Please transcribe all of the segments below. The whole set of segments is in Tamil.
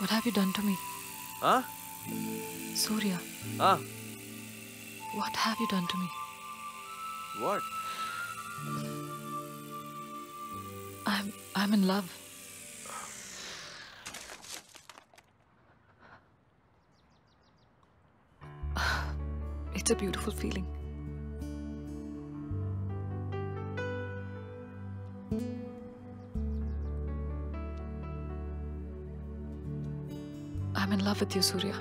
What have you done to me? Huh? Surya. What have you done to me? What? I'm in love. It's a beautiful feeling. I'm in love with you, Surya.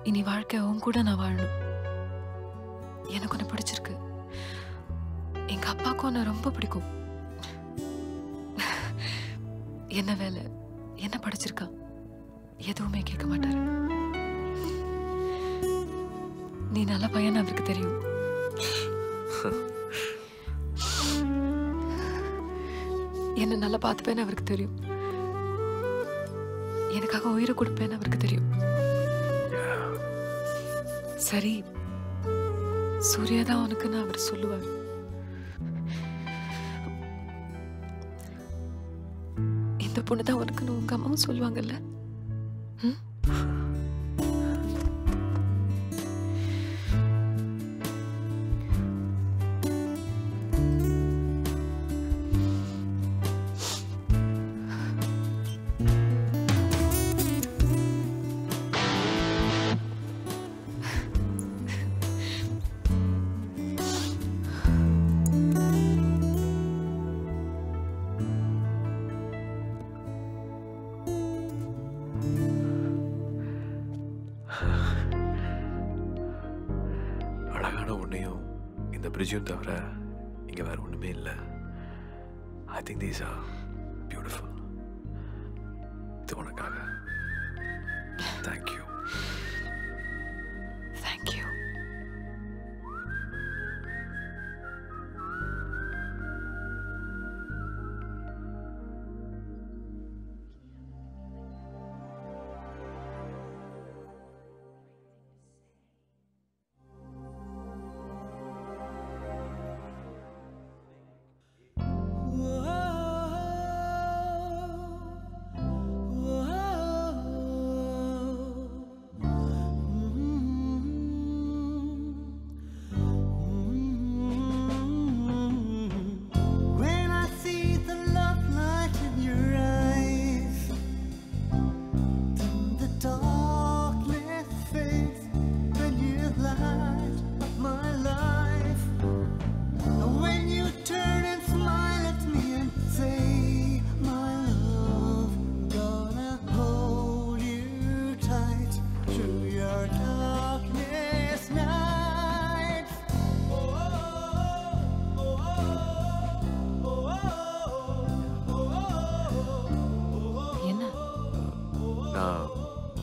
இனி வாழ்க்கை உன் கூட நான் வாழணும். எனக்கு உன்னை பிடிச்சிருக்கு. எங்க அப்பாவுக்கும் உன்னை ரொம்ப பிடிக்கும். என்ன வேலை, என்ன படிச்சிருக்கா, எதுவுமே கேட்க மாட்டாரு. நீ நல்ல பையன் அவருக்கு தெரியும். என்ன நல்லா பார்த்துப்பேன்னு அவருக்கு தெரியும். எனக்காக உயிரை கொடுப்பேன்னு அவருக்கு தெரியும். சரி, சூர்யா தான் உனக்குன்னு அவர் சொல்லுவார். இந்த பொண்ணு தான் உனக்குன்னு உங்க அம்மாவும் சொல்லுவாங்கல்ல. அழகான உன்னையும் இந்த பிரிட்ஜும் தவிர இங்க வேற ஒண்ணுமே இல்லை. I think these are beautiful. இது உனக்காக. தேங்க்யூ. தேங்க்யூ.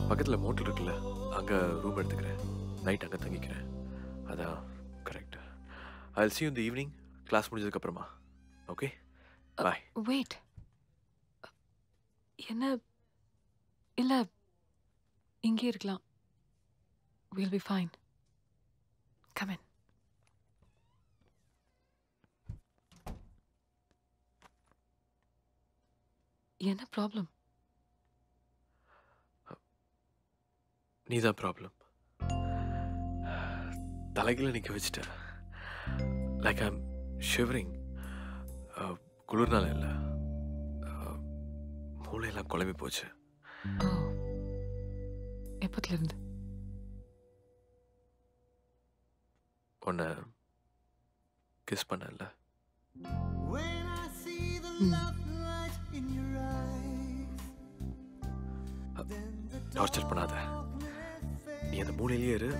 பக்கத்தில் மோட்டல் இருக்குல்ல, அங்கே ரூம் எடுத்துக்கிறேன். நைட் அங்கே தங்கிக்கிறேன். அதான் correct. I will see you in the evening. Class முடிஞ்சதுக்கப்புறமா. Okay, bye. வெயிட். என்ன இல்லை, இங்கே இருக்கலாம். we'll be fine. come in. என்ன ப்ராப்ளம்? நீதான் ப்ராப்ளம். தலைகளை நிற்க வச்சுட்ட. Like I'm shivering. குளிர்னால இல்லை, மூளையெல்லாம் குழம்பி போச்சு. எப்பத்துலேருந்து? உன்னை கிஸ் பண்ணல. டார்ச்சர் பண்ணாத. நீ அந்த மூலையிலேயே இரு,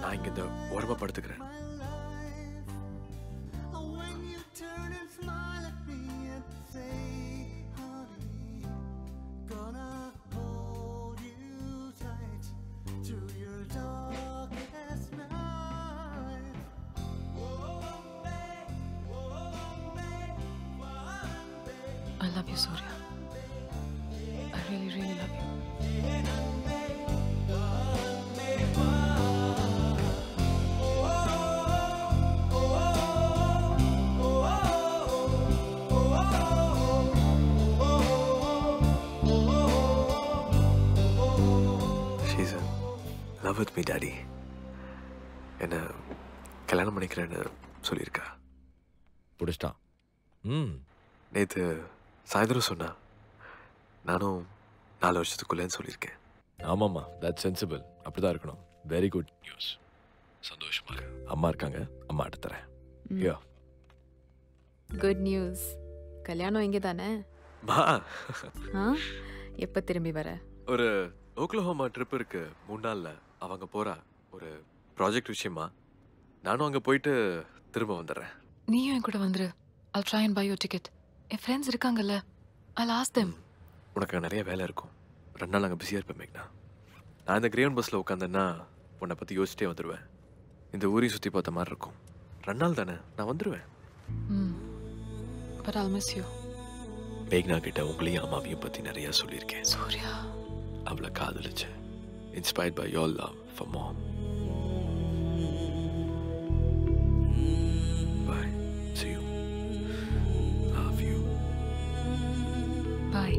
நான் இங்க இந்த உடம்ப படுத்துக்கிறேன். I love you, Surya. I really, really love you. Oh love me daddy. என்ன கல்யாணம் பண்ணிக்கிறேன்னு சொல்லியிருக்கா. பிடிச்சிட்டான். நேற்று சாயந்தரம் சொன்னா. நானும் 4 வருஷத்துக்குள்ளேன்னு சொல்லியிருக்கேன். ஆமாம்மா, தட்ஸ் சென்சிபிள். அப்படிதான் இருக்கணும். Very good news. சந்தோஷமாக அம்மா இருக்காங்க. அம்மா எடுத்துறேன். யோ குட் நியூஸ். கல்யாணம் இங்கே தானே? மா எப்போ திரும்பி வர? ஒரு ஓக்லஹோமா ட்ரிப் இருக்கு 3 நாள்ல. அவங்க போறா ஒரு ப்ராஜெக்ட் விஷயமா. நானும் அங்கே போயிட்டு திரும்ப வந்துடுறேன். நீயும் என் கூட வந்துரு. I'll try and buy your ticket. N friends இருக்காங்கல்ல, I'll ask them. உனக்கு நிறைய வேலை இருக்கும். 2 நாள் அங்கே பிஸியாக இருப்பேன் மேக்னா. நான் இந்த கிரேவன் பஸ்ஸில் உட்காந்தேன்னா உன்னை பற்றி யோசிச்சிட்டே வந்துடுவேன். இந்த ஊரையும் சுற்றி பார்த்த மாதிரி இருக்கும். 2 நாள் தானே, நான் வந்துடுவேன். But I'll miss you. மேக்னா கிட்ட உங்களையும் அம்மாவையும் பற்றி நிறையா சொல்லியிருக்கேன். சூர்யா, அவளை காதலிச்சேன். Inspired by your love for mom. Bye. See you. Love you. bye.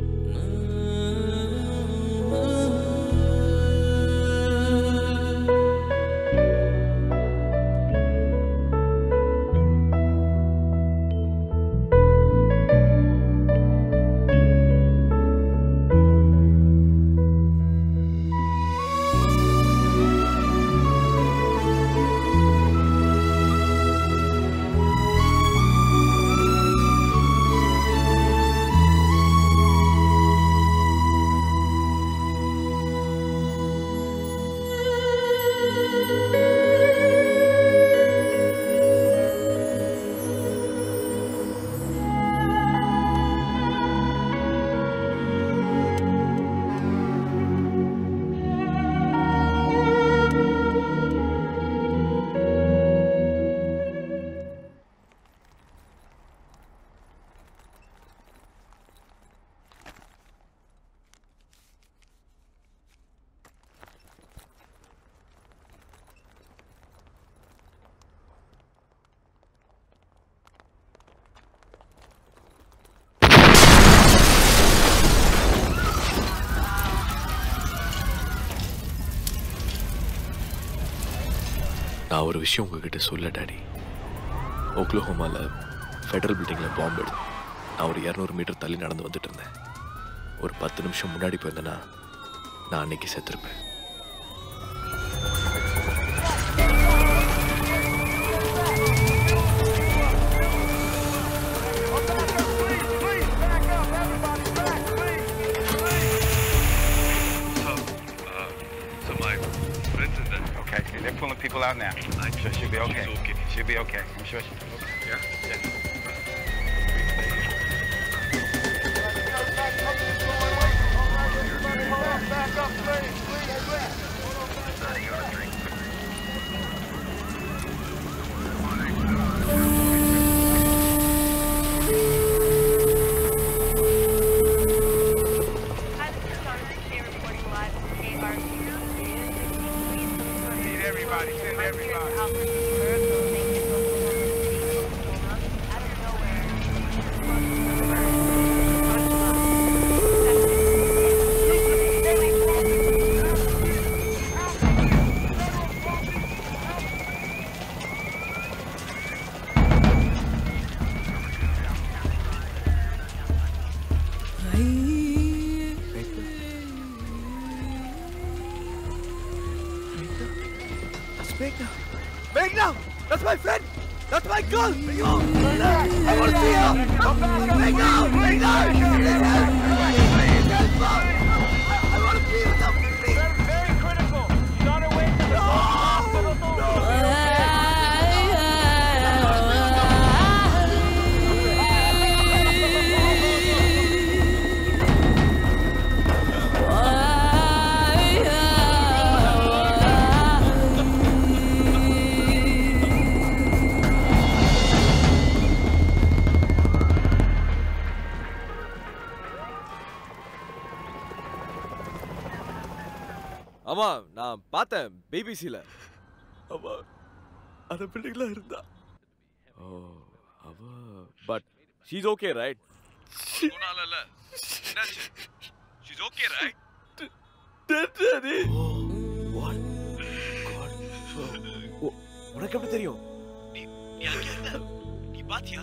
நான் ஒரு விஷயம் உங்ககிட்ட சொல்ல டாடி. ஓக்லஹோமாவில் ஃபெடரல் பில்டிங்கில் பாம்பு எடுத்து நான் ஒரு 200 மீட்டர் தள்ளி நடந்து வந்துட்டு இருந்தேன். ஒரு 10 நிமிஷம் முன்னாடி போயிருந்தேன்னா நான் அன்னைக்கு செத்துருப்பேன். Okay, they're pulling people out now. I'm sure she'll be okay. She'll be okay. I'm sure she'll be okay. Yeah? Yeah. Back up, please. Everybody, send everybody. Magna! That's my friend! That's my girl! Bring her out! I want to see her! Magna! Magna! Please help her! I want to see her! Please! Very critical. She's on her way to the hospital. ஆமா, நான் பார்த்தேன் பிபிசில. அவ அந்த பில்டிங்ல இருந்தா. ஓ, அவ பட் ஷீஸ் ஓகே ரைட்? போனாலல. என்னாச்சு? She's okay, right? Daddy! What? உனக்கு எப்படி தெரியும்? நீ அங்க இருந்த? நீ பாத்தியா?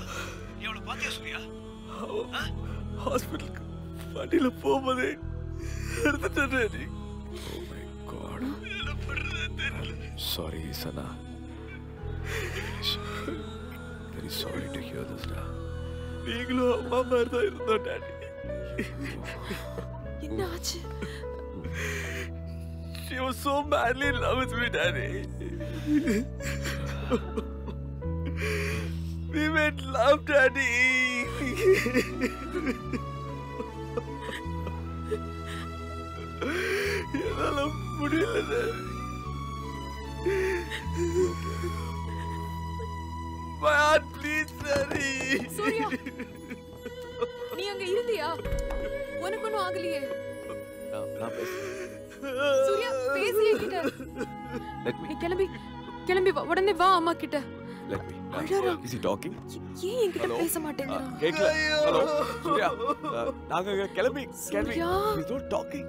நீ அவளை பாத்தியா சூர்யா? ஹாஸ்பிட்டலுக்கு வண்டியில போகும்போதே எடுத்துட்டேன். Oh my God. Sorry, Sana. Very sorry to hear this, da. நீங்களும் அம்மா மாதிரி தான் இருந்தோம் டாடி. என்ன ஆச்சு? She was so madly in love with me, Daddy. We made love, Daddy. என்னால முடியல Daddy. My heart bleeds, Daddy. Surya, நீ அங்க இருந்தியா? உனக்கு ஒன்றும் ஆகலையே? நான் பேசுறேன். சூர்யா, பேசி என்கிட்ட. Let me. நீ கிளம்பி வா, உடனே வா அம்மா கிட்ட. Let me. அழறா. Is he talking? ஏன் என்கிட்ட Hello? பேச மாட்டேங்கிறான்? கேக்கல. ஹலோ சூர்யா, நாங்க கிளம்பி சூர்யா. He's not talking.